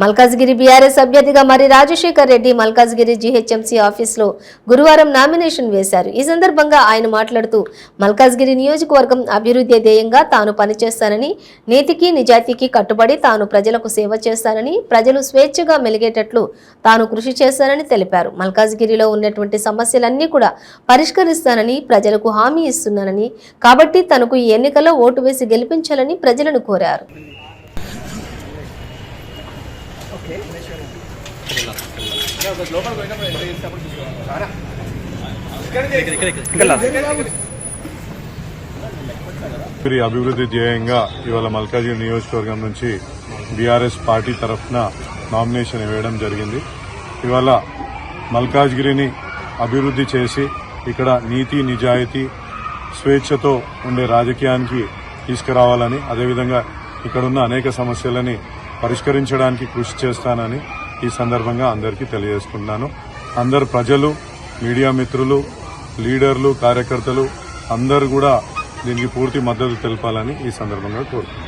Malkajgiri BRS అభ్యర్థిగా మరి Rajasekhar Reddy Malkajgiri GHMC ఆఫీసులో గురువారం నామినేషన్ వేశారు. ఈ సందర్భంగా ఆయన మాట్లాడుతూ మల్కాజ్గిరి నియోజకవర్గం అభివృద్ధి ధ్యేయంగా తాను పనిచేస్తానని, నీతికి నిజాయితీకి కట్టుబడి తాను ప్రజలకు సేవ చేస్తానని, ప్రజలు స్వేచ్ఛగా మెలిగేటట్లు తాను కృషి చేస్తానని తెలిపారు. మల్కాజ్గిరిలో ఉన్నటువంటి సమస్యలన్నీ కూడా పరిష్కరిస్తానని ప్రజలకు హామీ ఇస్తున్నానని, కాబట్టి తనకు ఈ ఎన్నికల్లో ఓటు వేసి గెలిపించాలని ప్రజలను కోరారు. అభివృద్ధి ధ్యేయంగా ఇవాళ మల్కాజ్గిరి నియోజకవర్గం నుంచి బీఆర్ఎస్ పార్టీ తరఫున నామినేషన్ వేయడం జరిగింది. ఇవాళ మల్కాజ్గిరిని అభివృద్ధి చేసి ఇక్కడ నీతి నిజాయితీ స్వేచ్ఛతో ఉండే రాజకీయానికి తీసుకురావాలని, అదేవిధంగా ఇక్కడున్న అనేక సమస్యలని పరిష్కరించడానికి కృషి చేస్తానని ఈ సందర్భంగా అందరికీ తెలియజేసుకుంటున్నాను. అందరు ప్రజలు, మీడియా మిత్రులు, లీడర్లు, కార్యకర్తలు అందరూ కూడా దీనికి పూర్తి మద్దతు తెలపాలని ఈ సందర్భంగా కోరుతున్నాను.